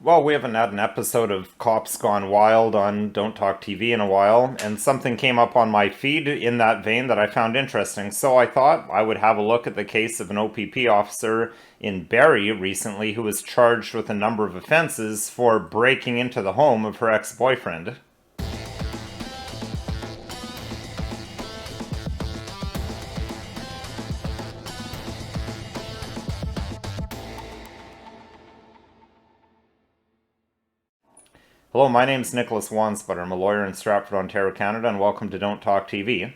Well, we haven't had an episode of Cops Gone Wild on Don't Talk TV in a while, and something came up on my feed in that vein that I found interesting. So I thought I would have a look at the case of an OPP officer in Barrie recently who was charged with a number of offenses for breaking into the home of her ex-boyfriend. Hello, my name's Nicholas Wansbutter. I'm a lawyer in Stratford, Ontario, Canada, and welcome to Don't Talk TV.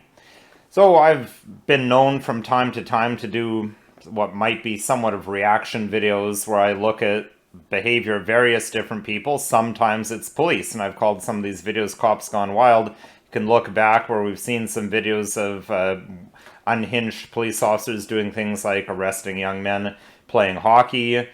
So I've been known from time to time to do what might be somewhat of reaction videos where I look at behavior of various different people. Sometimes it's police, and I've called some of these videos Cops Gone Wild. You can look back where we've seen some videos of unhinged police officers doing things like arresting young men playing hockey,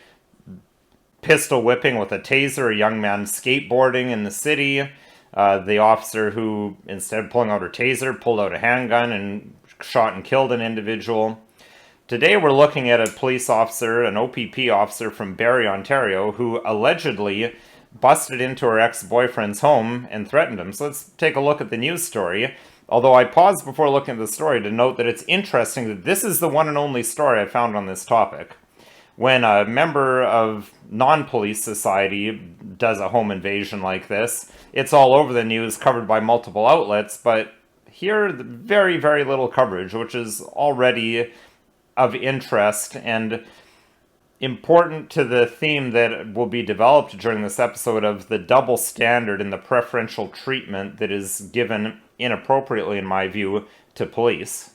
pistol whipping with a taser a young man skateboarding in the city. The officer who, instead of pulling out her taser, pulled out a handgun and shot and killed an individual. Today we're looking at a police officer, an OPP officer from Barrie, Ontario, who allegedly busted into her ex-boyfriend's home and threatened him. So let's take a look at the news story. Although I paused before looking at the story to note that it's interesting that this is the one and only story I found on this topic. When a member of non-police society does a home invasion like this, it's all over the news, covered by multiple outlets, but here, very, very little coverage, which is already of interest and important to the theme that will be developed during this episode of the double standard and the preferential treatment that is given inappropriately, in my view, to police.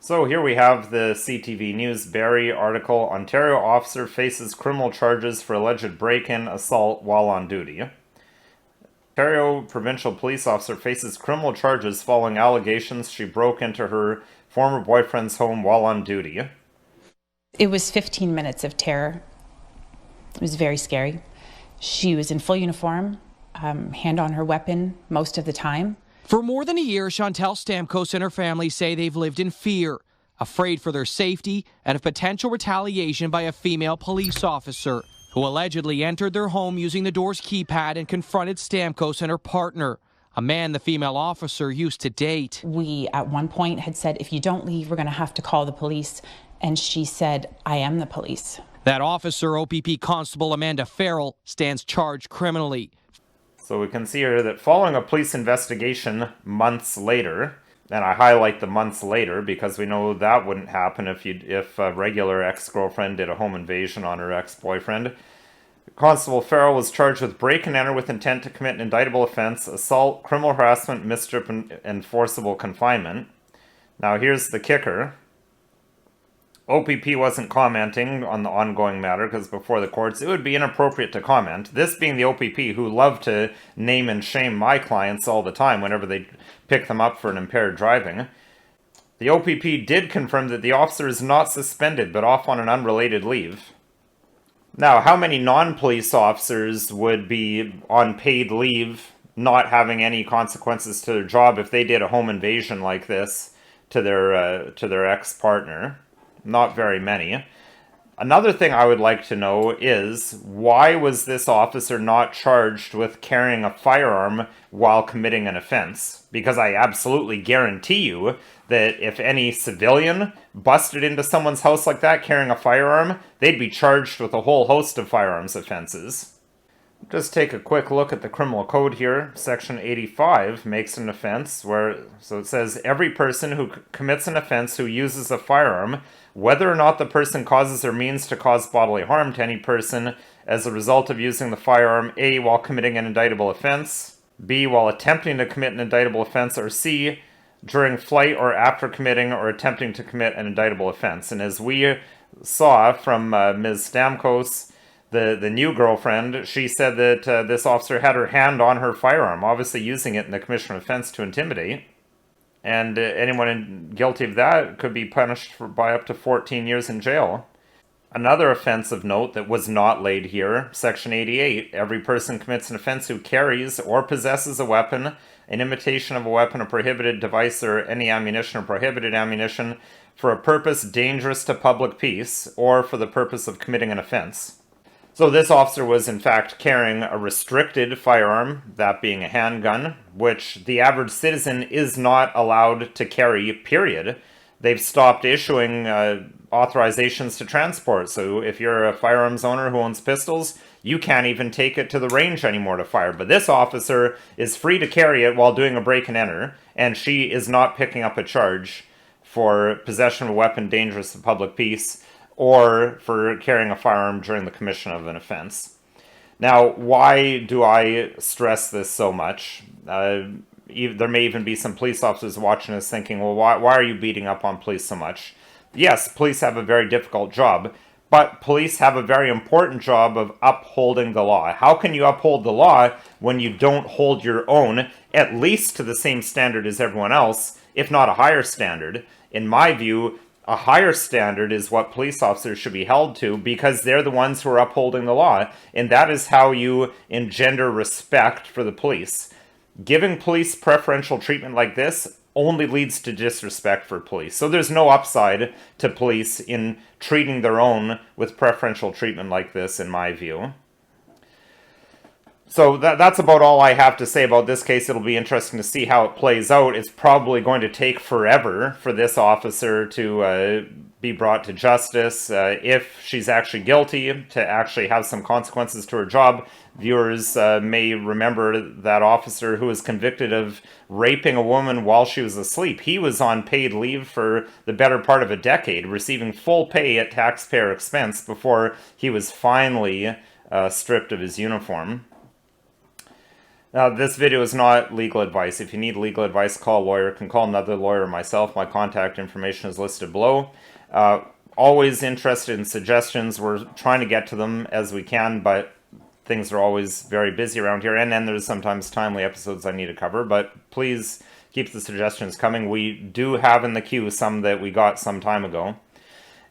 So here we have the CTV News Barrie article, Ontario officer faces criminal charges for alleged break-in assault while on duty. Ontario provincial police officer faces criminal charges following allegations she broke into her former boyfriend's home while on duty. It was 15 minutes of terror. It was very scary. She was in full uniform, hand on her weapon most of the time. For more than a year, Chantel Stamkos and her family say they've lived in fear, afraid for their safety and of potential retaliation by a female police officer who allegedly entered their home using the door's keypad and confronted Stamkos and her partner, a man the female officer used to date. We, at one point, had said, if you don't leave, we're going to have to call the police. And she said, I am the police. That officer, OPP Constable Amanda Farrell, stands charged criminally. So we can see here that following a police investigation months later, and I highlight the months later because we know that wouldn't happen if a regular ex-girlfriend did a home invasion on her ex-boyfriend. Constable Farrell was charged with break and enter with intent to commit an indictable offense, assault, criminal harassment, mischief, and forcible confinement. Now here's the kicker. OPP wasn't commenting on the ongoing matter because before the courts it would be inappropriate to comment. This being the OPP who love to name and shame my clients all the time whenever they pick them up for an impaired driving. The OPP did confirm that the officer is not suspended but off on an unrelated leave. Now, how many non-police officers would be on paid leave, not having any consequences to their job if they did a home invasion like this to their ex-partner? Not very many. Another thing I would like to know is, why was this officer not charged with carrying a firearm while committing an offense? Because I absolutely guarantee you that if any civilian busted into someone's house like that carrying a firearm, they'd be charged with a whole host of firearms offenses. Just take a quick look at the criminal code here. Section 85 makes an offense so it says, every person who commits an offense who uses a firearm, whether or not the person causes or means to cause bodily harm to any person as a result of using the firearm, A, while committing an indictable offense, B, while attempting to commit an indictable offense, or C, during flight or after committing or attempting to commit an indictable offense. And as we saw from Ms. Stamkos, the new girlfriend, she said that this officer had her hand on her firearm, obviously using it in the commission of offense to intimidate. And anyone guilty of that could be punished by up to 14 years in jail. Another offense of note that was not laid here, Section 88, every person commits an offense who carries or possesses a weapon, an imitation of a weapon, a prohibited device, or any ammunition or prohibited ammunition for a purpose dangerous to public peace, or for the purpose of committing an offense. So this officer was in fact carrying a restricted firearm, that being a handgun, which the average citizen is not allowed to carry, period. They've stopped issuing authorizations to transport. So if you're a firearms owner who owns pistols, you can't even take it to the range anymore to fire. But this officer is free to carry it while doing a break and enter, and she is not picking up a charge for possession of a weapon dangerous to public peace or for carrying a firearm during the commission of an offense. Now, why do I stress this so much? There may even be some police officers watching this thinking, well, why are you beating up on police so much? Yes, police have a very difficult job, but police have a very important job of upholding the law. How can you uphold the law when you don't hold your own, at least to the same standard as everyone else, if not a higher standard? In my view, a higher standard is what police officers should be held to, because they're the ones who are upholding the law, and that is how you engender respect for the police. Giving police preferential treatment like this only leads to disrespect for police. So there's no upside to police in treating their own with preferential treatment like this, in my view. So that's about all I have to say about this case. It'll be interesting to see how it plays out. It's probably going to take forever for this officer to be brought to justice. If she's actually guilty, to actually have some consequences to her job. Viewers may remember that officer who was convicted of raping a woman while she was asleep. He was on paid leave for the better part of a decade, receiving full pay at taxpayer expense before he was finally stripped of his uniform. Now, this video is not legal advice. If you need legal advice, call a lawyer. You can call another lawyer or myself. My contact information is listed below. Always interested in suggestions. We're trying to get to them as we can, but things are always very busy around here. And then there's sometimes timely episodes I need to cover. But please keep the suggestions coming. We do have in the queue some that we got some time ago.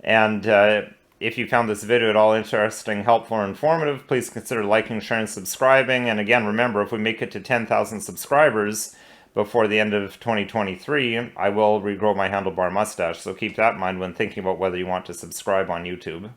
And if you found this video at all interesting, helpful, or informative, please consider liking, sharing, subscribing. And again, remember, if we make it to 10,000 subscribers before the end of 2023, I will regrow my handlebar mustache. So keep that in mind when thinking about whether you want to subscribe on YouTube.